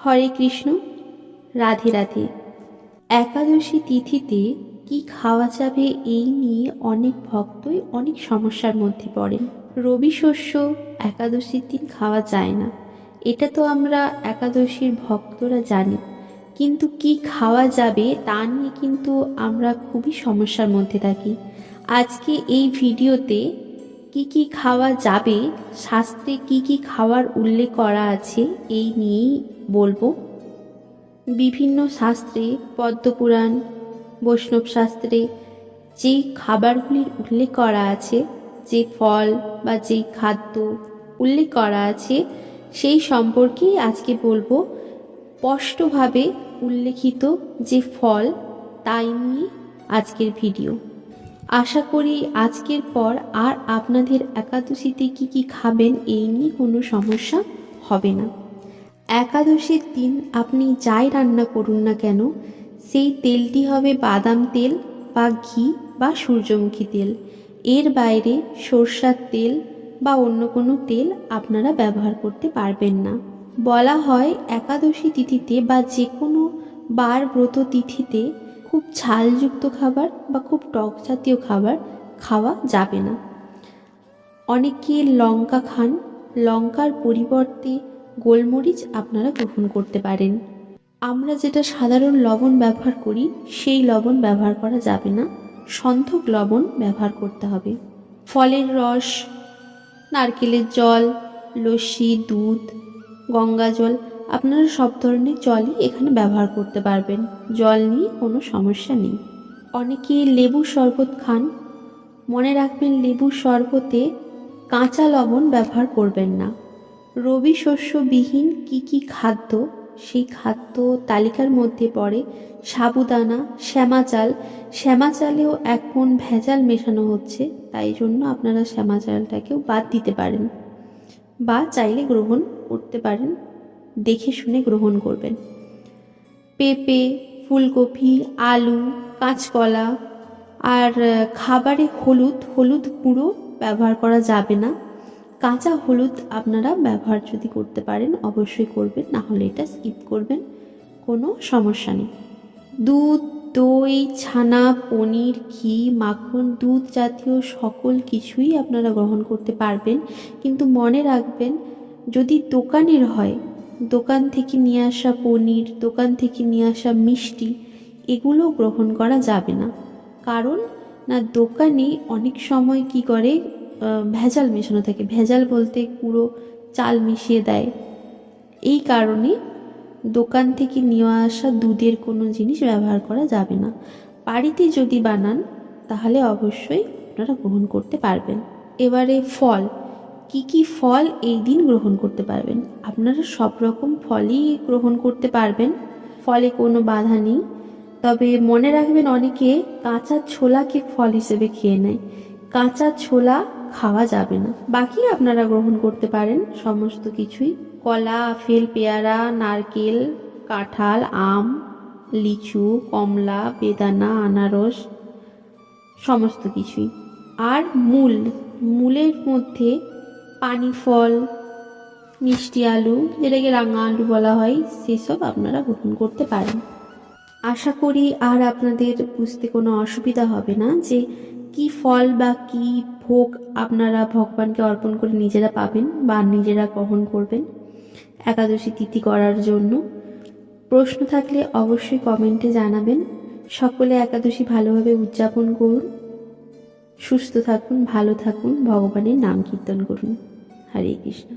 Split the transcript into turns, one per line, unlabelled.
হরে কৃষ্ণ, রাধে রাধে। একাদশী তিথিতে কি খাওয়া যাবে এই নিয়ে অনেক ভক্তই অনেক সমস্যার মধ্যে পড়েন। রবি শস্য একাদশীর দিন খাওয়া যায় না, এটা তো আমরা একাদশীর ভক্তরা জানি, কিন্তু কি খাওয়া যাবে তা নিয়ে কিন্তু আমরা খুবই সমস্যার মধ্যে থাকি। আজকে এই ভিডিওতে কি কি খাওয়া যাবে, শাস্ত্রে কি কি খাওয়ার উল্লেখ করা আছে এই নিয়েই বলবো। বিভিন্ন শাস্ত্রে, পদ্মপুরাণ, বৈষ্ণব শাস্ত্রে যেই খাবারগুলির উল্লেখ করা আছে, যে ফল বা যেই খাদ্য উল্লেখ করা আছে সেই সম্পর্কেই আজকে বলবো। স্পষ্টভাবে উল্লেখিত যে ফল তাই নিয়ে আজকের ভিডিও। আশা করি আজকের পর আর আপনাদের একাদশীতে কি কি খাবেন এই নিয়ে কোনো সমস্যা হবে না। একাদশীর দিন আপনি যাই রান্না করুন না কেন, সেই তেলটি হবে বাদাম তেল বা ঘি বা সূর্যমুখী তেল। এর বাইরে সরষার তেল বা অন্য কোনো তেল আপনারা ব্যবহার করতে পারবেন না। বলা হয় একাদশী তিথিতে বা যে কোনো বার ব্রত তিথিতে খুব ঝালযুক্ত খাবার বা খুব টক জাতীয় খাবার খাওয়া যাবে না। অনেকে লঙ্কা খান, লঙ্কার পরিবর্তে গোলমরিচ আপনারা গ্রহণ করতে পারেন। আমরা যেটা সাধারণ লবণ ব্যবহার করি সেই লবণ ব্যবহার করা যাবে না, সন্ধক লবণ ব্যবহার করতে হবে। ফলের রস, নারকেলের জল, লস্যি, দুধ, গঙ্গা জল, আপনারা সব ধরনের জলই এখানে ব্যবহার করতে পারবেন, জল নিয়ে কোনো সমস্যা নেই। অনেকে লেবুর শরবত খান, মনে রাখবেন লেবুর শরবতে কাঁচা লবণ ব্যবহার করবেন না। রবি শস্যবিহীন কি কি খাদ্য, সেই খাদ্য তালিকার মধ্যে পড়ে সাবুদানা, শ্যামা চাল। শ্যামা চালেও এখন ভেজাল মেশানো হচ্ছে, তাই জন্য আপনারা শ্যামা চালটাকেও বাদ দিতে পারেন বা চাইলে গ্রহণ করতে পারেন, দেখে শুনে গ্রহণ করবেন। পেঁপে, ফুলকপি, আলু, কাঁচকলা, আর খাবারে হলুদ গুঁড়ো ব্যবহার করা যাবে না। কাঁচা হলুদ আপনারা ব্যবহার যদি করতে পারেন অবশ্যই করবেন, না হলে এটা স্কিপ করবেন, কোনো সমস্যা নেই। দুধ, দই, ছানা, পনির, ঘি, মাখন, দুধ জাতীয় সকল কিছুই আপনারা গ্রহণ করতে পারবেন, কিন্তু মনে রাখবেন যদি দোকানের হয়, দোকান থেকে নিয়ে আসা পনির, দোকান থেকে নিয়ে আসা মিষ্টি, এগুলো গ্রহণ করা যাবে না। কারণ না, দোকানে অনেক সময় কি করে ভেজাল মেশানো থাকে, ভেজাল বলতে পুরো চাল মিশিয়ে দেয়। এই কারণে দোকান থেকে নিয়ে আসা দুধের কোনো জিনিস ব্যবহার করা যাবে না। বাড়িতে যদি বানান তাহলে অবশ্যই আপনারা গ্রহণ করতে পারবেন। এবারে ফল, কি কি ফল এই দিন গ্রহণ করতে পারবেন? আপনারা সব রকম ফলই গ্রহণ করতে পারবেন, ফলে কোনো বাধা নেই। তবে মনে রাখবেন অনেকে কাঁচা ছোলাকে ফল হিসেবে খেয়ে নেয়, কাঁচা ছোলা খাওয়া যাবে না। বাকি আপনারা গ্রহণ করতে পারেন সমস্ত কিছুই, কলা, আপেল, পেয়ারা, নারকেল, কাঁঠাল, আম, লিচু, কমলা, বেদানা, আনারস, সমস্ত কিছুই। আর মূলের মধ্যে পানি ফল, মিষ্টি আলু, যেটাকে রাঙা আলু বলা হয়, সেসব আপনারা গ্রহণ করতে পারেন। আশা করি আর আপনাদের বুঝতে কোনো অসুবিধা হবে না যে কি ফল বা কি ভোগ আপনারা ভগবানকে অর্পণ করে নিজেরা পাবেন বা নিজেরা গ্রহণ করবেন একাদশী তিথি করার জন্য। প্রশ্ন থাকলে অবশ্যই কমেন্টে জানাবেন। সকলে একাদশী ভালোভাবে উদযাপন করুন, সুস্থ থাকুন, ভালো থাকুন, ভগবানের নাম কীর্তন করুন। হরে কৃষ্ণ।